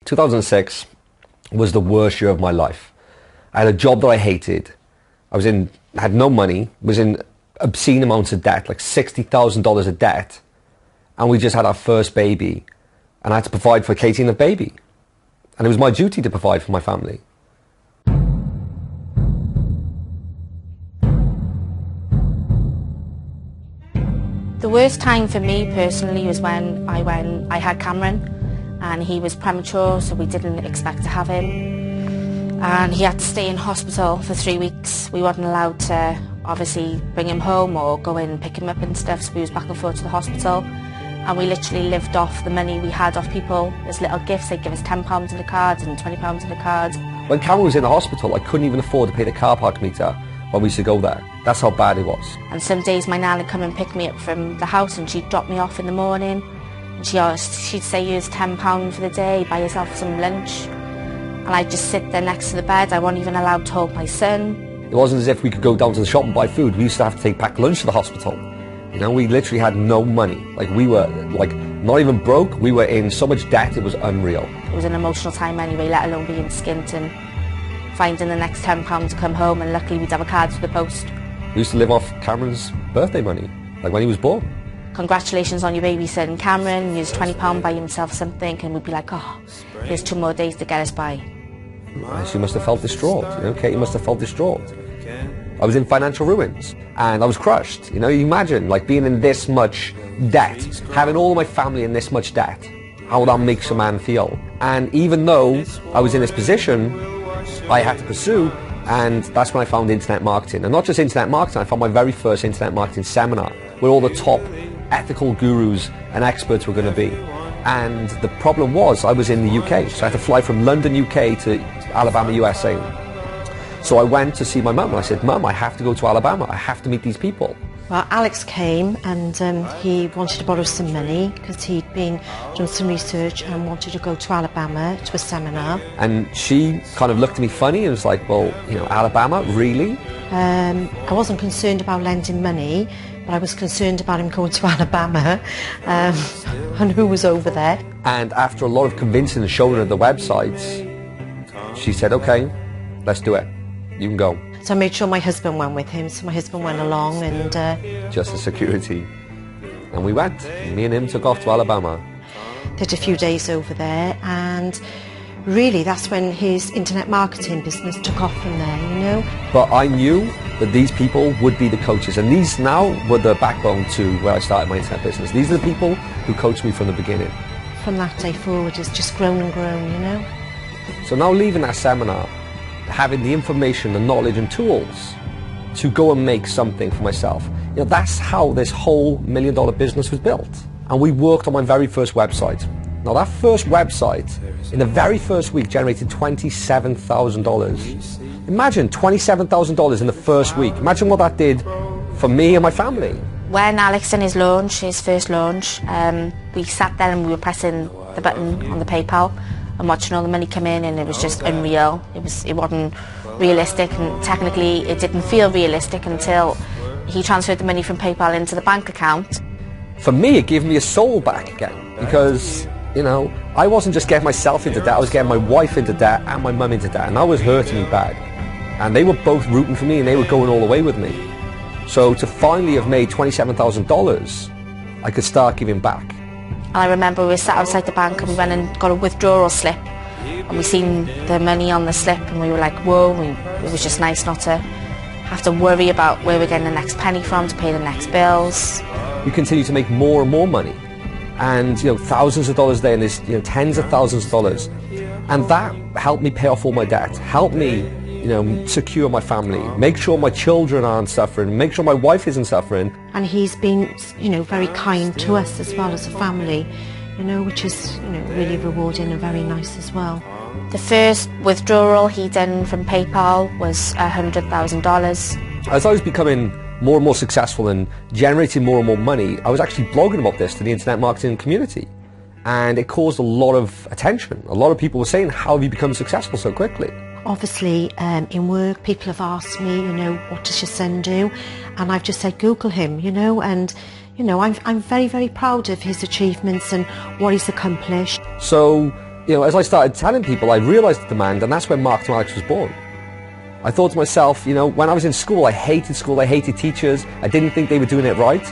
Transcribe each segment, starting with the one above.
2006 was the worst year of my life. I had a job that I hated. Had no money, was in obscene amounts of debt, like $60,000 of debt. And we just had our first baby. And I had to provide for Katie and the baby. And it was my duty to provide for my family. The worst time for me personally was when I had Cameron, and he was premature, so we didn't expect to have him. And he had to stay in hospital for 3 weeks. We weren't allowed to obviously bring him home or go in and pick him up and stuff, so we was back and forth to the hospital. And we literally lived off the money we had off people as little gifts. They'd give us £10 in the cards and £20 in the cards. When Cameron was in the hospital, I couldn't even afford to pay the car park meter when we used to go there. That's how bad it was. And some days my nan would come and pick me up from the house, and she'd drop me off in the morning. And she'd say, here's £10 for the day, buy yourself some lunch. And I'd just sit there next to the bed. I wasn't even allowed to hold my son. It wasn't as if we could go down to the shop and buy food. We used to have to take packed lunch to the hospital. You know, we literally had no money. Like, we were, like, not even broke. We were in so much debt, it was unreal. It was an emotional time anyway, let alone being skint and finding the next £10 to come home, and luckily we'd have a card for the post. We used to live off Cameron's birthday money, like when he was born. Congratulations on your baby son, Cameron. He was £20, buy himself something, and we'd be like, oh, here's 2 more days to get us by. She must have felt distraught, you know, Katie must have felt distraught. I was in financial ruins, and I was crushed. You know, you imagine, like, being in this much debt, having all of my family in this much debt, how that makes a man feel. And even though I was in this position, I had to pursue, and that's when I found internet marketing. And not just internet marketing, I found my very first internet marketing seminar, where all the top ethical gurus and experts were going to be. And the problem was, I was in the UK, so I had to fly from London, UK to Alabama, USA. So I went to see my mum, and I said, Mum, I have to go to Alabama. I have to meet these people. Well, Alex came, and he wanted to borrow some money because he'd been doing some research and wanted to go to Alabama to a seminar. And she kind of looked at me funny and was like, well, you know, Alabama, really? I wasn't concerned about lending money, but I was concerned about him going to Alabama and who was over there. And after a lot of convincing and showing her the websites, she said, okay, let's do it. You can go. So I made sure my husband went with him, so my husband went along and... just as security. And we went. Me and him took off to Alabama. Did a few days over there, and really that's when his internet marketing business took off from there, you know. But I knew that these people would be the coaches, and these now were the backbone to where I started my internet business. These are the people who coached me from the beginning. From that day forward, it's just grown and grown, you know. So now leaving that seminar, having the information, the knowledge and tools to go and make something for myself. You know, that's how this whole $1 million business was built. And we worked on my very first website. Now that first website, in the very first week, generated $27,000. Imagine $27,000 in the first week. Imagine what that did for me and my family. When Alex done his launch, his first launch, we sat there and we were pressing the button on the PayPal and watching all the money come in, and it was just unreal. It wasn't realistic, and technically it didn't feel realistic until he transferred the money from PayPal into the bank account. For me, it gave me a soul back again, because, you know, I wasn't just getting myself into debt, I was getting my wife into debt and my mum into debt, and that was hurting me bad. And they were both rooting for me, and they were going all the way with me. So to finally have made $27,000, I could start giving back. And I remember we were sat outside the bank, and we went and got a withdrawal slip, and we seen the money on the slip, and we were like, whoa. It was just nice not to have to worry about where we're getting the next penny from to pay the next bills. We continue to make more and more money, and, you know, thousands of dollars a day, and there's, you know, tens of thousands of dollars, and that helped me pay off all my debt, helped me, you know, secure my family, make sure my children aren't suffering, make sure my wife isn't suffering. And he's been, you know, very kind to us as well as a family, you know, which is, you know, really rewarding and very nice as well. The first withdrawal he done from PayPal was $100,000. As I was becoming more and more successful and generating more and more money, I was actually blogging about this to the internet marketing community, and it caused a lot of attention. A lot of people were saying, how have you become successful so quickly? Obviously, in work, people have asked me, you know, what does your son do? And I've just said, Google him, you know, and, you know, I'm very, very proud of his achievements and what he's accomplished. So as I started telling people, I realised the demand, and that's when Mark to Alex was born. I thought to myself, when I was in school, I hated teachers, I didn't think they were doing it right.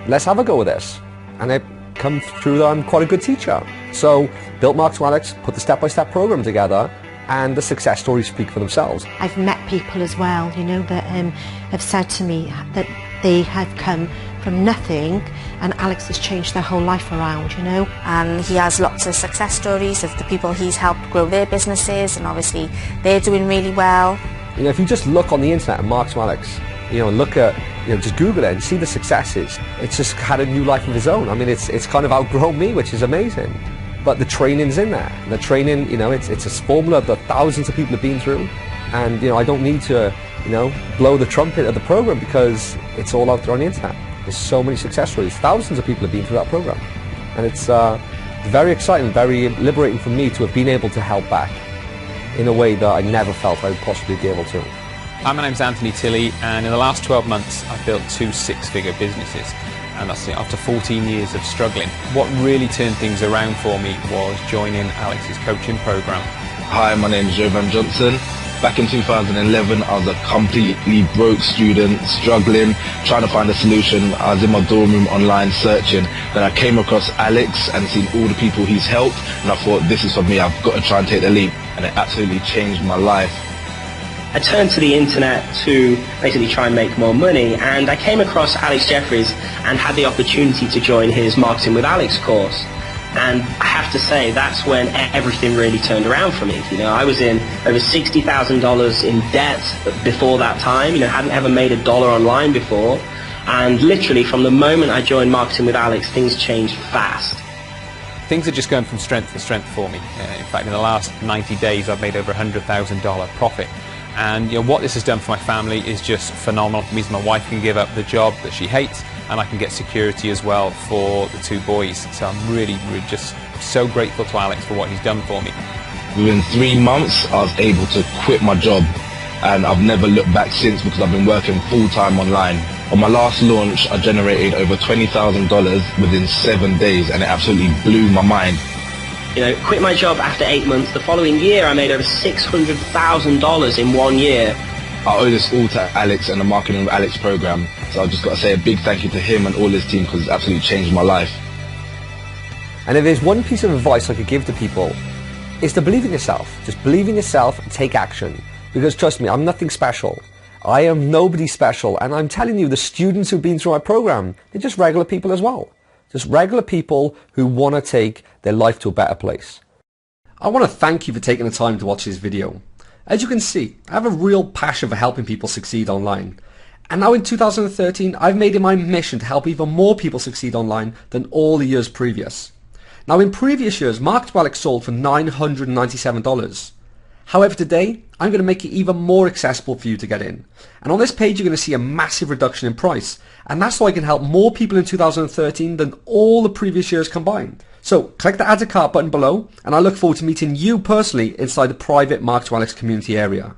Let's have a go with this. And I come through that I'm quite a good teacher. So, built Mark to Alex, put the step-by-step program together, and the success stories speak for themselves. I've met people as well, that have said to me that they have come from nothing and Alex has changed their whole life around, And he has lots of success stories of the people he's helped grow their businesses, and obviously they're doing really well. If you just look on the internet at Mark to Alex, look at, just Google it and see the successes. It's just had a new life of its own. I mean, it's kind of outgrown me, which is amazing. But the training's in there. The training, it's a formula that thousands of people have been through. And, I don't need to, blow the trumpet of the program because it's all out there on the internet. There's so many success stories. Thousands of people have been through that program. And it's very exciting, very liberating for me to have been able to help back in a way that I never felt I would possibly be able to. Hi, my name's Anthony Tilley, and in the last 12 months I've built 2 six-figure businesses, and that's after 14 years of struggling. What really turned things around for me was joining Alex's coaching program. Hi, my name's Jovan Johnson. Back in 2011, I was a completely broke student, struggling, trying to find a solution. I was in my dorm room online searching. Then I came across Alex and seen all the people he's helped, and I thought, this is for me, I've got to try and take the leap. And it absolutely changed my life. I turned to the internet to basically try and make more money, and I came across Alex Jeffries and had the opportunity to join his Marketing with Alex course. And I have to say, that's when everything really turned around for me. I was in over $60,000 in debt before that time. Hadn't ever made $1 online before. And literally from the moment I joined Marketing with Alex, things changed fast. Things are just going from strength to strength for me. In fact, in the last 90 days, I've made over $100,000 profit. And what this has done for my family is just phenomenal. It means my wife can give up the job that she hates, and I can get security as well for the 2 boys. So I'm really just so grateful to Alex for what he's done for me. Within 3 months, I was able to quit my job, and I've never looked back since because I've been working full-time online. On my last launch, I generated over $20,000 within 7 days, and it absolutely blew my mind. Quit my job after 8 months. The following year, I made over $600,000 in 1 year. I owe this all to Alex and the Marketing with Alex program. So I've just got to say a big thank you to him and all his team because it's absolutely changed my life. And if there's one piece of advice I could give to people, it's to believe in yourself. Just believe in yourself and take action. Because trust me, I'm nothing special. I am nobody special. And I'm telling you, the students who've been through my program, they're just regular people as well. Just regular people who want to take their life to a better place. I want to thank you for taking the time to watch this video. As you can see, I have a real passion for helping people succeed online. And now in 2013, I've made it my mission to help even more people succeed online than all the years previous. Now in previous years, Mark to Alex sold for $997. However, today, I'm going to make it even more accessible for you to get in. And on this page, you're going to see a massive reduction in price. And that's so I can help more people in 2013 than all the previous years combined. So click the Add to Cart button below, and I look forward to meeting you personally inside the private Mark to Alex community area.